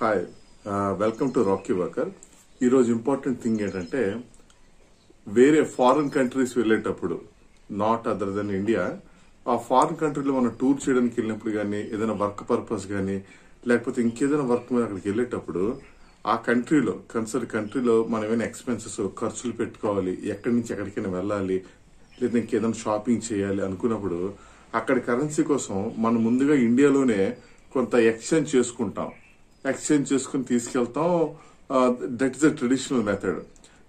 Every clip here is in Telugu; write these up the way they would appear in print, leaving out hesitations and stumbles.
Hi welcome to Rocky worker. ఈరోజు ఇంపార్టెంట్ థింగ్ ఏంటంటే వేరే ఫారిన్ కంట్రీస్ వెళ్ళేటప్పుడు నాట్ అదర్ దెన్ ఇండియా, ఆ ఫారిన్ కంట్రీలో మనం టూర్ చేయడానికి వెళ్ళినప్పుడు కానీ ఏదైనా వర్క్ పర్పస్ కానీ లేకపోతే ఇంకేదైనా వర్క్ మీద అక్కడికి వెళ్ళేటప్పుడు ఆ కంట్రీలో కన్సర్న్ కంట్రీలో మనం ఏమైనా ఎక్స్పెన్సెస్ ఖర్చులు పెట్టుకోవాలి, ఎక్కడి నుంచి ఎక్కడికైనా వెళ్ళాలి లేదా ఇంకేదైనా షాపింగ్ చేయాలి అనుకున్నప్పుడు అక్కడి కరెన్సీ కోసం మనం ముందుగా ఇండియాలోనే కొంత ఎక్స్చేంజ్ చేసుకుంటాం. ఎక్స్చేంజ్ చేసుకుని తీసుకెళ్తాం. That is the traditional method.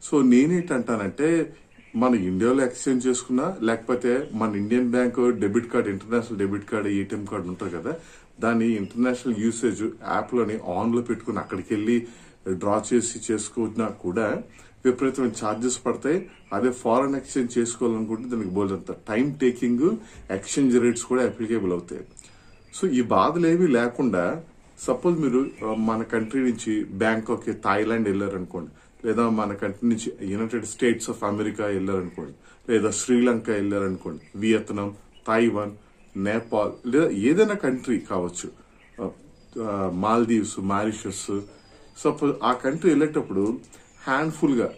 So నేనేంటంటానంటే మన ఇండియాలో ఎక్స్చేంజ్ చేసుకున్నా లేకపోతే మన Indian bank debit card, international debit card, ATM card ఉంటుంది కదా, దాన్ని ఇంటర్నేషనల్ యూసేజ్ యాప్ లోని ఆన్ లో పెట్టుకుని అక్కడికి వెళ్ళి డ్రా చేసి చేసుకున్నా కూడా విపరీతమైన ఛార్జెస్ పడతాయి. అదే ఫారెన్ ఎక్స్చేంజ్ చేసుకోవాలనుకుంటే దానికి బోల్డంత టైం టేకింగ్, ఎక్స్చేంజ్ రేట్స్ కూడా అప్లికేబుల్ అవుతాయి. సో ఈ బాధలు ఏవి లేకుండా సపోజ్ మీరు మన కంట్రీ నుంచి బ్యాంకాక్, థాయిలాండ్ వెళ్ళారనుకోండి, లేదా మన కంట్రీ నుంచి యునైటెడ్ స్టేట్స్ ఆఫ్ అమెరికా వెళ్ళారనుకోండి, లేదా శ్రీలంక వెళ్ళారనుకోండి, వియత్నాం, తైవాన్, నేపాల్ లేదా ఏదైనా కంట్రీ కావచ్చు, మాల్దీవ్స్, మారిషస్. సపోజ్ ఆ కంట్రీ వెళ్ళేటప్పుడు హ్యాండ్ఫుల్ గా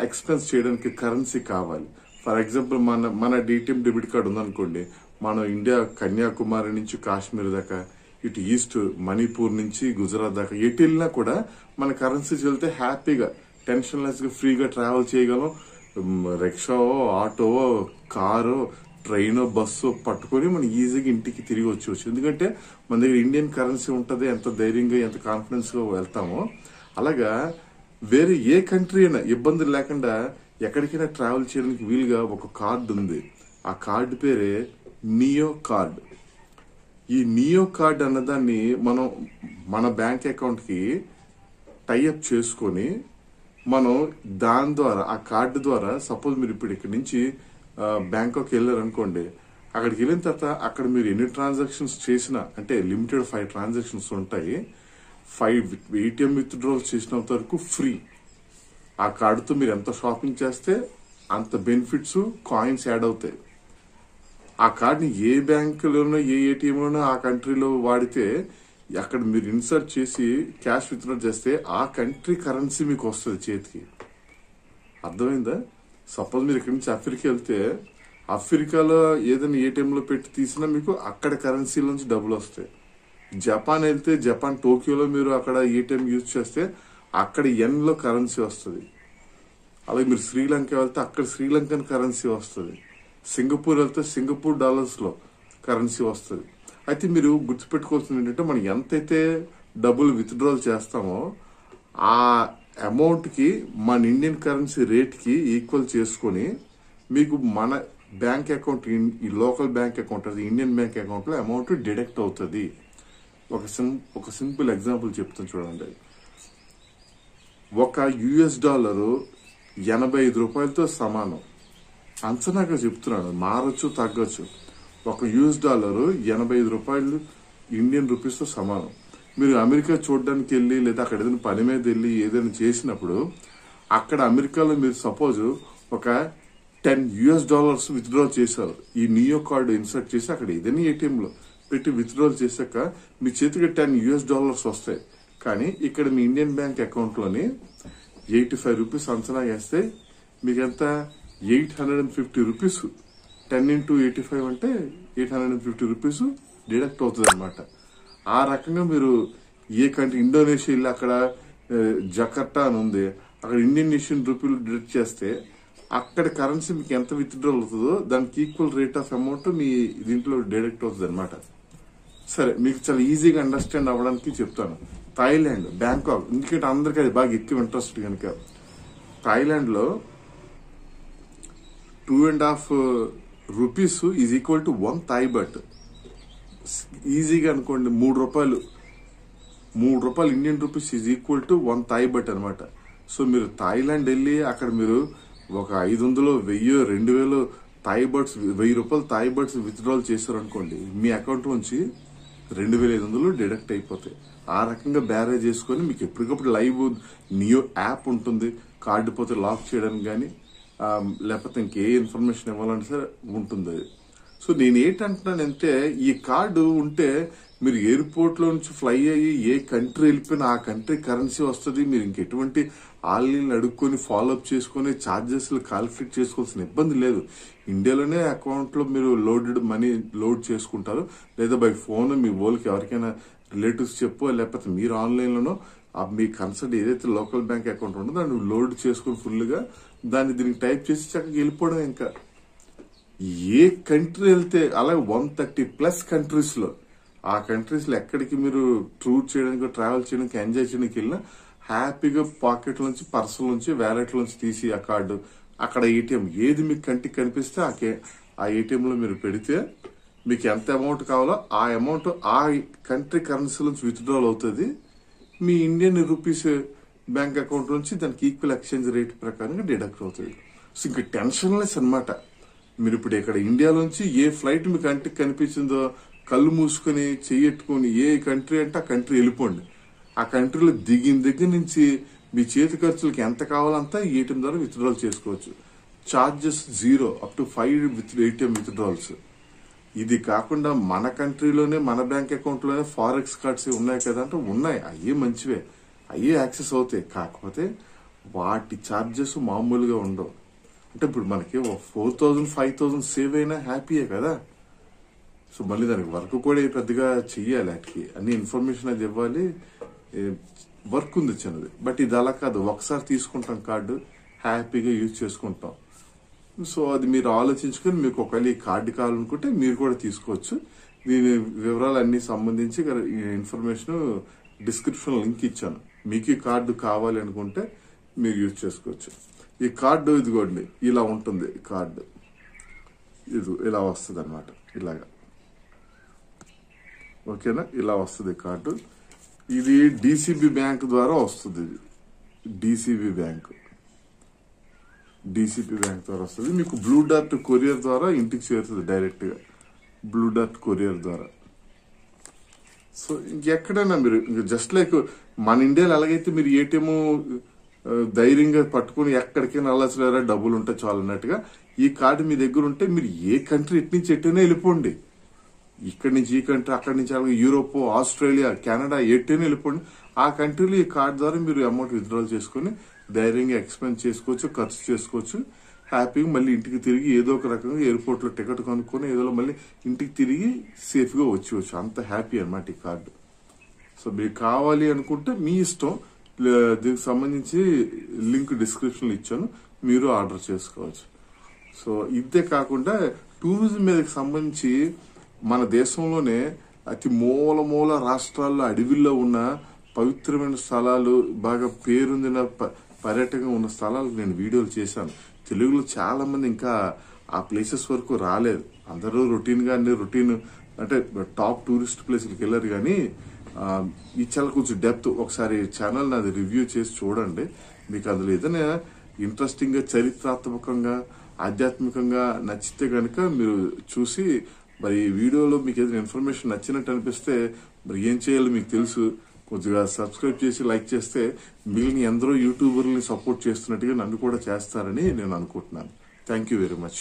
ఎక్స్పెన్స్ చేయడానికి కరెన్సీ కావాలి. ఫర్ ఎగ్జాంపుల్ మన డిటిఎం డెబిట్ కార్డు ఉందనుకోండి, మనం ఇండియా కన్యాకుమారి నుంచి కాశ్మీర్ దాకా, ఇటు ఈస్ట్ మణిపూర్ నుంచి గుజరాత్ దాకా ఎటు వెళ్ళినా కూడా మన కరెన్సీస్ వెళ్తే హ్యాపీగా టెన్షన్ లెస్ గా ఫ్రీగా ట్రావెల్ చేయగలం. రిక్షావో, ఆటోవో, కారో, ట్రైనో, బస్సు పట్టుకొని మనం ఈజీగా ఇంటికి తిరిగి వచ్చేవచ్చు. ఎందుకంటే మన దగ్గర ఇండియన్ కరెన్సీ ఉంటది, ఎంత ధైర్యంగా ఎంత కాన్ఫిడెన్స్ గా వెళ్తామో. అలాగా వేరే ఏ కంట్రీ అయినా ఇబ్బందులు లేకుండా ఎక్కడికైనా ట్రావెల్ చేయడానికి వీలుగా ఒక కార్డు ఉంది. ఆ కార్డు పేరే నియో కార్డ్. ఈ నియో కార్డ్ అన్నదాన్ని మనం మన బ్యాంక్ అకౌంట్ కి టైఅప్ చేసుకొని మనం దాని ద్వారా, ఆ కార్డు ద్వారా, సపోజ్ మీరు ఇప్పుడు ఇక్కడ నుంచి బ్యాంకాక్ వెళ్ళారనుకోండి, అక్కడికి వెళ్ళిన తర్వాత అక్కడ మీరు ఎన్ని ట్రాన్సాక్షన్స్ చేసినా, అంటే లిమిటెడ్ 5 ట్రాన్సాక్షన్స్ ఉంటాయి, 5 ఏటీఎం విత్డ్రాల్స్ చేసినంత వరకు ఫ్రీ. ఆ కార్డుతో మీరు ఎంత షాపింగ్ చేస్తే అంత బెనిఫిట్స్, కాయిన్స్ యాడ్ అవుతాయి. ఆ కార్డుని ఏ బ్యాంకులోనో ఏ ఏటీఎంలోనో ఆ కంట్రీలో వాడితే అక్కడ మీరు ఇన్సర్ట్ చేసి క్యాష్ విత్డ్రా చేస్తే ఆ కంట్రీ కరెన్సీ మీకు వస్తుంది చేతికి. అర్థమైందా? సపోజ్ మీరు ఇక్కడి నుంచి ఆఫ్రికా వెళ్తే ఆఫ్రికాలో ఏదైనా ఏటీఎంలో పెట్టి తీసినా మీకు అక్కడ కరెన్సీ నుంచి డబ్బులు వస్తాయి. జపాన్ వెళ్తే జపాన్ టోక్యోలో మీరు అక్కడ ఏటీఎం యూజ్ చేస్తే అక్కడ ఎన్ లో కరెన్సీ వస్తుంది. అలాగే మీరు శ్రీలంక వెళ్తే అక్కడ శ్రీలంకన్ కరెన్సీ వస్తుంది. సింగపూర్ వెళ్తే సింగపూర్ డాలర్స్ లో కరెన్సీ వస్తుంది. అయితే మీరు గుర్తుపెట్టుకోవాల్సింది ఏంటంటే మనం ఎంతైతే డబ్బులు విత్డ్రాల్ చేస్తామో ఆ అమౌంట్ కి మన ఇండియన్ కరెన్సీ రేట్ కి ఈక్వల్ చేసుకుని మీకు మన బ్యాంక్ అకౌంట్, ఈ లోకల్ బ్యాంక్ అకౌంట్, అది ఇండియన్ బ్యాంక్ అకౌంట్ లో అమౌంట్ డిడక్ట్ అవుతుంది. ఒక సింపుల్ ఎగ్జాంపుల్ చెప్తాను చూడండి. ఒక $80 ₹85 సమానం. అంచనాగా చెప్తున్నాను, మారచ్చు తగ్గచ్చు. ఒక $80 ₹85 ఇండియన్ రూపీస్ తో సమానం. మీరు అమెరికా చూడడానికి వెళ్ళి లేదా అక్కడ ఏదైనా పని మీద వెళ్ళి ఏదైనా చేసినప్పుడు అక్కడ అమెరికాలో మీరు సపోజ్ ఒక $10 విత్డ్రా చేశారు. ఈ నియో కార్డు ఇన్సర్ట్ చేసి అక్కడ ఏదైనా ఏటీఎం లో పెట్టి విత్డ్రాల్ చేశాక మీ చేతికి $10 వస్తాయి. కానీ ఇక్కడ మీ ఇండియన్ బ్యాంక్ అకౌంట్ లోని 85 రూపీస్ అంచనా వేస్తే మీకెంత? 850 రూపీస్. 10 into 85 అంటే 850 రూపీస్ డిడక్ట్ అవుతుంది అనమాట. ఆ రకంగా మీరు ఏ కంట్రీ, ఇండోనేషియా వెళ్ళి అక్కడ జకర్టా అని ఉంది, అక్కడ ఇండోనేషియన్ రూపీలు డిడక్ట్ చేస్తే అక్కడ కరెన్సీ మీకు ఎంత విత్డ్రాల్ అవుతుందో దానికి ఈక్వల్ రేట్ ఆఫ్ అమౌంట్ మీ దీంట్లో డిడక్ట్ అవుతుంది అనమాట. సరే, మీకు చాలా ఈజీగా అండర్స్టాండ్ అవ్వడానికి చెప్తాను. థాయిలాండ్, బ్యాంకాక్, ఎందుకంటే అందరికీ అది బాగా ఎక్కువ ఇంట్రెస్ట్ కనుక. థాయిలాండ్ లో 2.5 rupees is equal to 1 Thai baht. ఈజీగా అనుకోండి, $3 Indian rupees is equal to 1 Thai baht అనమాట. సో మీరు థాయిలాండ్ వెళ్ళి అక్కడ మీరు ఒక 500, 1000, 2000 Thai bahts, ₹1000 Thai bahts withdrawal చేశారనుకోండి, మీ అకౌంట్ నుంచి 2500 డిడక్ట్ అయిపోతాయి. ఆ రకంగా బ్యారేజ్ చేసుకుని మీకు ఎప్పటికప్పుడు లైవ్ నియో యాప్ ఉంటుంది. కార్డు పోతే లాక్ చేయడానికి కానీ లేకపోతే ఇంకే ఇన్ఫర్మేషన్ ఇవ్వాలంటే సరే ఉంటుంది. సో నేను ఏంటంటున్నానంటే ఈ కార్డు ఉంటే మీరు ఎయిర్పోర్ట్ లో నుంచి ఫ్లై అయ్యి ఏ కంట్రీ వెళ్ళిపోయినా ఆ కంట్రీ కరెన్సీ వస్తుంది. మీరు ఇంకెటువంటి ఆన్లైన్ అడుక్కొని ఫాలోఅప్ చేసుకుని ఛార్జెస్ కాలిక్యులేట్ చేసుకోవాల్సిన ఇబ్బంది లేదు. ఇండియాలోనే అకౌంట్ లో మీరు లోడెడ్ మనీ లోడ్ చేసుకుంటారు, లేదా బై ఫోన్ మీ వాళ్ళకి ఎవరికైనా రిలేటివ్స్ చెప్పు, లేకపోతే మీరు ఆన్లైన్ లోనో మీ కన్సల్ట్ ఏదైతే లోకల్ బ్యాంక్ అకౌంట్ ఉంటుందో దాన్ని లోడ్ చేసుకుని ఫుల్ గా దాన్ని దీనికి టైప్ చేసి చక్కగా వెళ్ళిపోవడం. ఇంకా ఏ కంట్రీ వెళ్తే అలాగే 130+ కంట్రీస్ లో, ఆ కంట్రీస్ లో ఎక్కడికి మీరు టూర్ చేయడానికి ట్రావెల్ చేయడానికి ఎంజాయ్ చేయడానికి వెళ్ళినా హ్యాపీగా పాకెట్ నుంచి పర్సుల నుంచి వ్యాలెట్ నుంచి తీసి ఆ కార్డు అక్కడ ఏటీఎం ఏది మీకు కంటికి కనిపిస్తే ఆ ఏటీఎం లో మీరు పెడితే మీకు ఎంత అమౌంట్ కావాలో ఆ అమౌంట్ ఆ కంట్రీ కరెన్సీ నుంచి విత్డ్రాల్ అవుతుంది. మీ ఇండియన్ రూపీస్ బ్యాంక్ అకౌంట్ నుంచి దానికి ఈక్వల్ ఎక్స్చేంజ్ రేట్ ప్రకారంగా డిడక్ట్ అవుతుంది. సో ఇంకా టెన్షన్ లెస్ అనమాట. మీరు ఇప్పుడు ఇక్కడ ఇండియాలోంచి ఏ ఫ్లైట్ మీకు కంటికి కనిపించిందో కళ్ళు మూసుకొని చెయ్యట్టుకుని ఏ కంట్రీ అంటే ఆ కంట్రీ వెళ్ళిపోండి. ఆ కంట్రీలో దిగిన దగ్గర నుంచి మీ చేతి ఖర్చులకి ఎంత కావాలంతా ఏటీఎం ద్వారా విత్డ్రాల్ చేసుకోవచ్చు. Charges 0 up to 5 ATM withdrawals. ఇది కాకుండా మన కంట్రీలోనే మన బ్యాంక్ అకౌంట్ లోనే ఫారెక్స్ కార్డ్స్ ఉన్నాయి కదా అంటే ఉన్నాయి, అయ్యే మంచివే, అయ్యే యాక్సెస్ అవుతాయి. కాకపోతే వాటి ఛార్జెస్ మామూలుగా ఉండవు. అంటే ఇప్పుడు మనకి 4,000 5,000 సేవ్ అయినా హ్యాపీయే కదా. సో మళ్ళీ దానికి వర్క్ కూడా పెద్దగా చెయ్యాలి, వాటికి అన్ని ఇన్ఫర్మేషన్ అది ఇవ్వాలి, వర్క్ ఉంది చిన్నది. బట్ ఇది అలా కాదు, ఒకసారి తీసుకుంటాం కార్డు హ్యాపీగా యూజ్ చేసుకుంటాం. సో అది మీరు ఆలోచించుకుని మీకు ఒకవేళ ఈ కార్డు కావాలనుకుంటే మీరు కూడా తీసుకోవచ్చు. దీని వివరాలు అన్ని సంబంధించి ఇన్ఫర్మేషన్ డిస్క్రిప్షన్ లింక్ ఇచ్చాను. మీకు ఈ కార్డు కావాలి అనుకుంటే మీరు యూజ్ చేసుకోవచ్చు. ఈ కార్డు ఇదిగోండి ఇలా ఉంటుంది. కార్డు ఇది ఇలా వస్తుంది అనమాట, ఇలాగా ఓకేనా, ఇలా వస్తుంది కార్డు. ఇది డిసిబి బ్యాంక్ ద్వారా వస్తుంది. డిసిబి బ్యాంక్ ద్వారా వస్తుంది. మీకు బ్లూ డార్ట్ కొరియర్ ద్వారా ఇంటికి చేరుతుంది డైరెక్ట్ గా, బ్లూ డార్ట్ కొరియర్ ద్వారా. సో ఇంకెక్కడైనా మీరు జస్ట్ లైక్ మన ఇండియాలో ఎలాగైతే మీరు ఏటీఎం ధైర్యంగా పట్టుకుని ఎక్కడికైనా వెళ్ళాల్సిన డబ్బులు ఉంటే చాలు అన్నట్టుగా ఈ కార్డు మీ దగ్గర ఉంటే మీరు ఏ కంట్రీ ఎటు నుంచి ఎట్టైనా వెళ్ళిపోండి. ఇక్కడి నుంచి ఈ కంట్రీ, అక్కడి నుంచి అలాగే యూరోప్, ఆస్ట్రేలియా, కెనడా ఎట్టైనా వెళ్ళిపోండి. ఆ కంట్రీలో ఈ కార్డు ద్వారా మీరు అమౌంట్ విత్డ్రాల్ చేసుకుని ధైర్యంగా ఎక్స్పెన్స్ చేసుకోవచ్చు, ఖర్చు చేసుకోవచ్చు. హ్యాపీగా మళ్ళీ ఇంటికి తిరిగి ఏదో ఒక రకంగా ఎయిర్పోర్ట్ లో టికెట్ కొనుక్కొని ఏదో మళ్ళీ ఇంటికి తిరిగి సేఫ్ గా వచ్చి అంత హ్యాపీ అనమాట ఈ కార్డు. సో మీకు కావాలి అనుకుంటే మీ ఇష్టం. దీనికి సంబంధించి లింక్ డిస్క్రిప్షన్ లో ఇచ్చాను, మీరు ఆర్డర్ చేసుకోవచ్చు. సో ఇదే కాకుండా టూరిజం మీదకి సంబంధించి మన దేశంలోనే అతి మూల రాష్ట్రాల్లో అడవిల్లో ఉన్న పవిత్రమైన స్థలాలు, బాగా పేరొందిన పర్యాటకంగా ఉన్న స్థలాలు నేను వీడియోలు చేశాను. తెలుగులో చాలా మంది ఇంకా ఆ ప్లేసెస్ వరకు రాలేదు. అందరూ రొటీన్ గా అన్ని రొటీన్ అంటే టాప్ టూరిస్ట్ ప్లేస్లకు వెళ్ళారు. కానీ ఈ చాలా కొంచెం డెప్త్ ఒకసారి ఛానల్ నాది రివ్యూ చేసి చూడండి. మీకు అందులో ఏదైనా ఇంట్రెస్టింగ్ గా చరిత్రాత్మకంగా ఆధ్యాత్మికంగా నచ్చితే గనక మీరు చూసి మరి ఈ వీడియోలో మీకు ఏదైనా ఇన్ఫర్మేషన్ నచ్చినట్టు అనిపిస్తే మరి ఏం చేయాలో మీకు తెలుసు. కొద్దిగా సబ్స్క్రైబ్ చేసి లైక్ చేస్తే మిగిలిన ఎందరో యూట్యూబర్ని సపోర్ట్ చేస్తున్నట్టుగా నన్ను కూడా చేస్తారని నేను అనుకుంటున్నాను. Thank you very much.